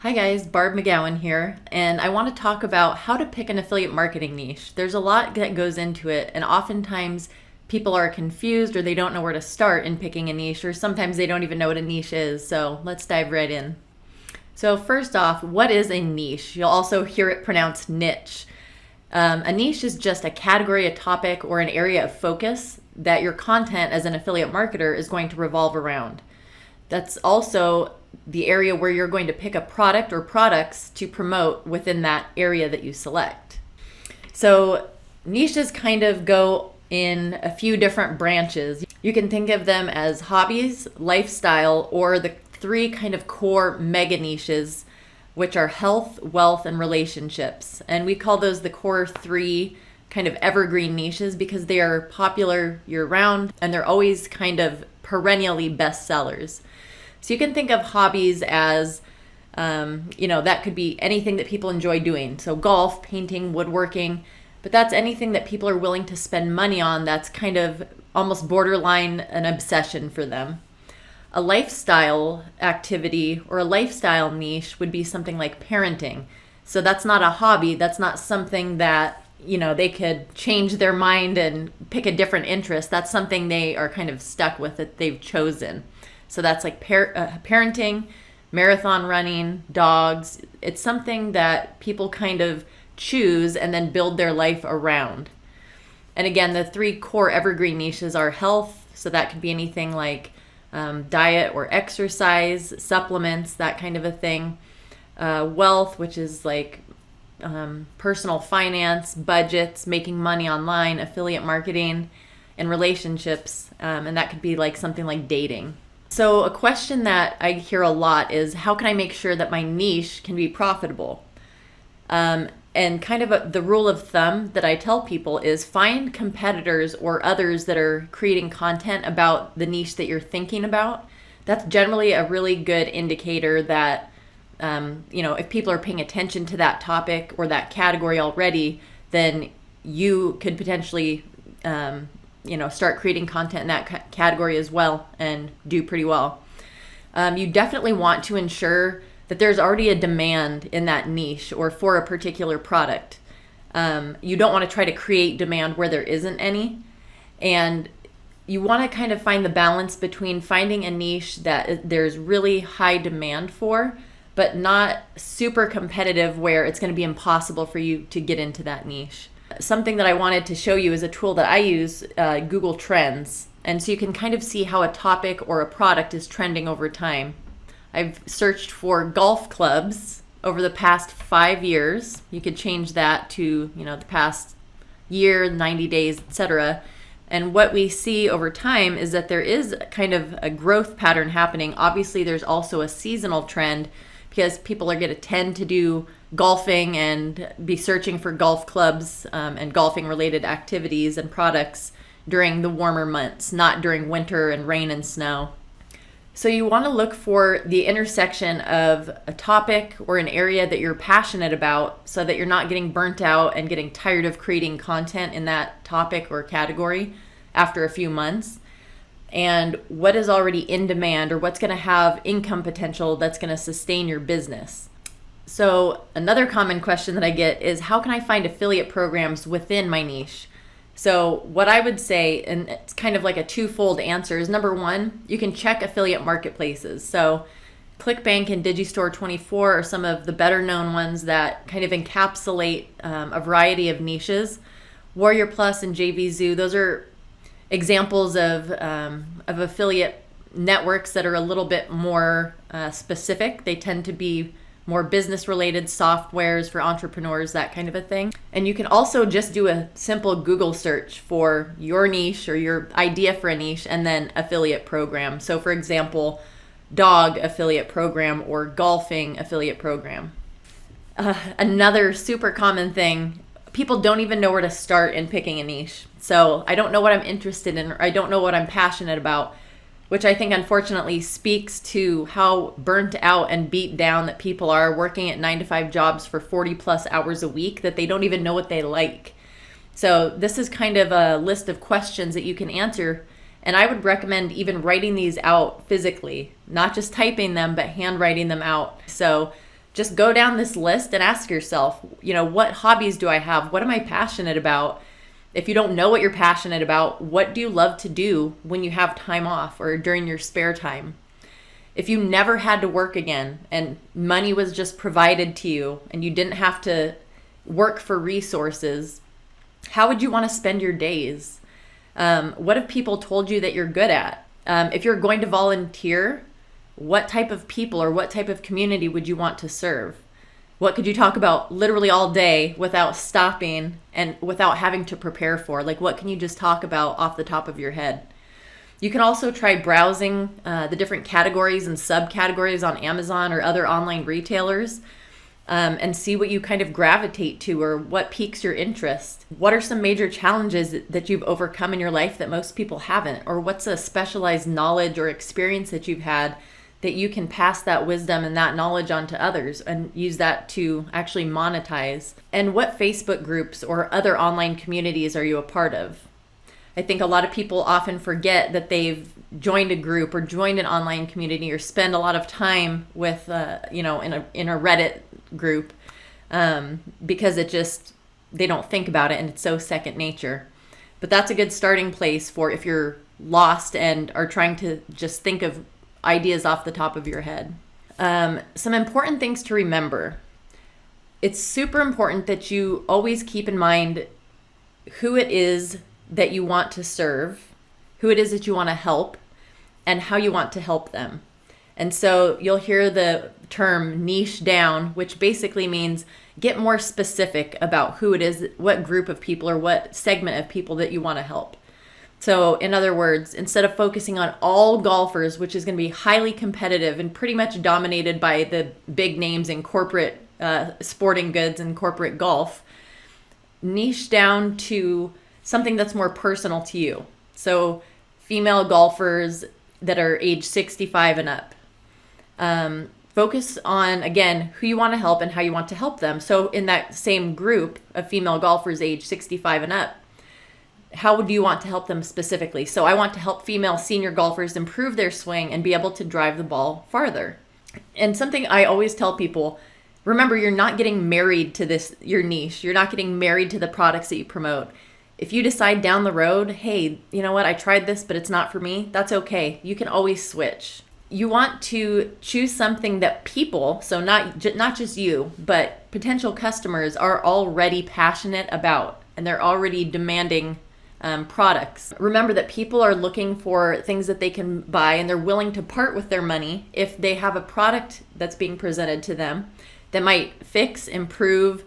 Hi guys, Barb McGowan here, and I want to talk about how to pick an affiliate marketing niche. There's a lot that goes into it, and oftentimes people are confused or they don't know where to start in picking a niche, or sometimes they don't even know what a niche is. So let's dive right in. So first off, what is a niche? You'll also hear it pronounced niche. A niche is just a category, a topic, or an area of focus that your content as an affiliate marketer is going to revolve around. That's also the area where you're going to pick a product or products to promote within that area that you select. So niches kind of go in a few different branches. You can think of them as hobbies, lifestyle, or the three kind of core mega niches, which are health, wealth, and relationships. And we call those the core three kind of evergreen niches because they are popular year-round and they're always kind of perennially bestsellers. So you can think of hobbies as, that could be anything that people enjoy doing. So golf, painting, woodworking, but that's anything that people are willing to spend money on that's kind of almost borderline an obsession for them. A lifestyle activity or a lifestyle niche would be something like parenting. So that's not a hobby. That's not something that, they could change their mind and pick a different interest. That's something they are kind of stuck with that they've chosen. So that's like parenting, marathon running, dogs. It's something that people kind of choose and then build their life around. And again, the three core evergreen niches are health. So that could be anything like diet or exercise, supplements, that kind of a thing. Wealth, which is like personal finance, budgets, making money online, affiliate marketing, and relationships. And that could be like something like dating. So a question that I hear a lot is, how can I make sure that my niche can be profitable? And kind of the rule of thumb that I tell people is find competitors or others that are creating content about the niche that you're thinking about. That's generally a really good indicator that, if people are paying attention to that topic or that category already, then you could potentially start creating content in that category as well and do pretty well. You definitely want to ensure that there's already a demand in that niche or for a particular product. You don't want to try to create demand where there isn't any. And you want to kind of find the balance between finding a niche that there's really high demand for, but not super competitive where it's going to be impossible for you to get into that niche. Something that I wanted to show you is a tool that I use, Google Trends. And so you can kind of see how a topic or a product is trending over time. I've searched for golf clubs over the past 5 years. You could change that to, the past year, 90 days, etc. And what we see over time is that there is kind of a growth pattern happening. Obviously, there's also a seasonal trend because people are going to tend to do golfing and be searching for golf clubs and golfing related activities and products during the warmer months, not during winter and rain and snow. So you want to look for the intersection of a topic or an area that you're passionate about so that you're not getting burnt out and getting tired of creating content in that topic or category after a few months. And what is already in demand or what's going to have income potential that's going to sustain your business. So another common question that I get is, how can I find affiliate programs within my niche? So what I would say, and it's kind of like a twofold answer, is number one, you can check affiliate marketplaces. So ClickBank and Digistore24 are some of the better known ones that kind of encapsulate a variety of niches. Warrior Plus and JVZoo, those are examples of affiliate networks that are a little bit more specific. They tend to be more business related softwares for entrepreneurs, that kind of a thing. And you can also just do a simple Google search for your niche or your idea for a niche and then affiliate program. So for example, dog affiliate program or golfing affiliate program. Another super common thing, people don't even know where to start in picking a niche. So I don't know what I'm interested in, or I don't know what I'm passionate about, which I think unfortunately speaks to how burnt out and beat down that people are working at 9-to-5 jobs for 40 plus hours a week that they don't even know what they like. So this is kind of a list of questions that you can answer. And I would recommend even writing these out physically, not just typing them, but handwriting them out. So just go down this list and ask yourself, what hobbies do I have? What am I passionate about? If you don't know what you're passionate about, what do you love to do when you have time off or during your spare time? If you never had to work again and money was just provided to you and you didn't have to work for resources, how would you want to spend your days? What have people told you that you're good at? If you're going to volunteer, what type of people or what type of community would you want to serve? What could you talk about literally all day without stopping and without having to prepare for? Like, what can you just talk about off the top of your head? You can also try browsing the different categories and subcategories on Amazon or other online retailers and see what you kind of gravitate to or what piques your interest. What are some major challenges that you've overcome in your life that most people haven't? Or what's a specialized knowledge or experience that you've had that you can pass that wisdom and that knowledge on to others and use that to actually monetize? And what Facebook groups or other online communities are you a part of? I think a lot of people often forget that they've joined a group or joined an online community or spend a lot of time with, in a Reddit group because they don't think about it and it's so second nature. But that's a good starting place for if you're lost and are trying to just think of ideas off the top of your head. Some important things to remember. It's super important that you always keep in mind who it is that you want to serve, who it is that you want to help, and how you want to help them. And so you'll hear the term niche down, which basically means get more specific about who it is, what group of people or what segment of people that you want to help. So in other words, instead of focusing on all golfers, which is going to be highly competitive and pretty much dominated by the big names in corporate sporting goods and corporate golf, niche down to something that's more personal to you. So female golfers that are age 65 and up. Focus on, again, who you want to help and how you want to help them. So in that same group of female golfers age 65 and up, how would you want to help them specifically? So I want to help female senior golfers improve their swing and be able to drive the ball farther. And something I always tell people, remember, you're not getting married to your niche. You're not getting married to the products that you promote. If you decide down the road, hey, you know what, I tried this, but it's not for me, that's okay. You can always switch. You want to choose something that people, so not just you, but potential customers are already passionate about, and they're already demanding products. Remember that people are looking for things that they can buy, and they're willing to part with their money if they have a product that's being presented to them that might fix, improve,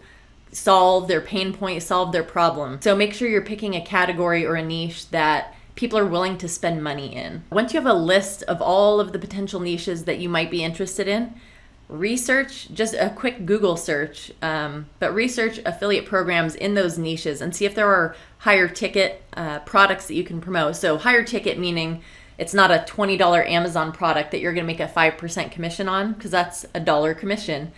solve their pain point, solve their problem. So make sure you're picking a category or a niche that people are willing to spend money in. Once you have a list of all of the potential niches that you might be interested in, research, just a quick Google search, but research affiliate programs in those niches and see if there are higher ticket products that you can promote. So higher ticket meaning it's not a $20 Amazon product that you're going to make a 5% commission on, because that's a dollar commission.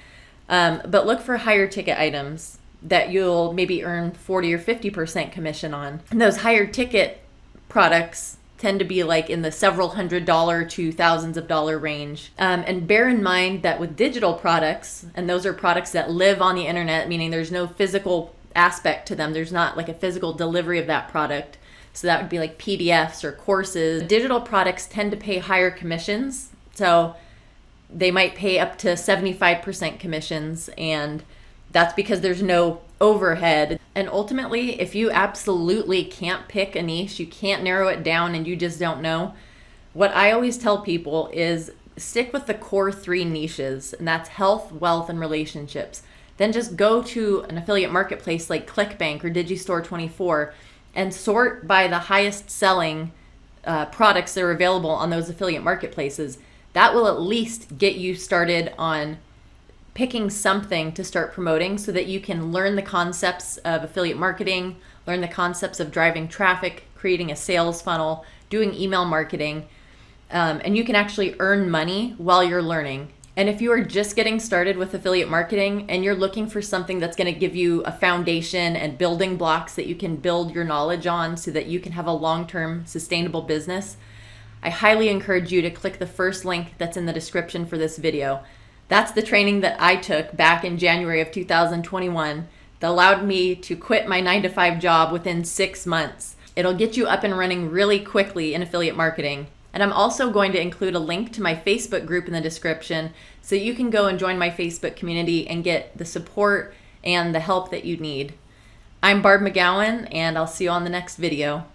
But look for higher ticket items that you'll maybe earn 40 or 50% commission on. And those higher ticket products tend to be like in the several $100 to thousands of dollar range. And bear in mind that with digital products, and those are products that live on the internet, meaning there's no physical aspect to them. There's not like a physical delivery of that product. So that would be like PDFs or courses. Digital products tend to pay higher commissions. So they might pay up to 75% commissions, and that's because there's no overhead. And ultimately, if you absolutely can't pick a niche, you can't narrow it down, and you just don't know, what I always tell people is stick with the core 3 niches, and that's health, wealth, and relationships. Then just go to an affiliate marketplace like ClickBank or Digistore24 and sort by the highest selling products that are available on those affiliate marketplaces. That will at least get you started on picking something to start promoting so that you can learn the concepts of affiliate marketing, learn the concepts of driving traffic, creating a sales funnel, doing email marketing, and you can actually earn money while you're learning. And if you are just getting started with affiliate marketing and you're looking for something that's going to give you a foundation and building blocks that you can build your knowledge on so that you can have a long-term sustainable business, I highly encourage you to click the first link that's in the description for this video. That's the training that I took back in January of 2021 that allowed me to quit my 9-to-5 job within 6 months. It'll get you up and running really quickly in affiliate marketing. And I'm also going to include a link to my Facebook group in the description so you can go and join my Facebook community and get the support and the help that you need. I'm Barb McGowan, and I'll see you on the next video.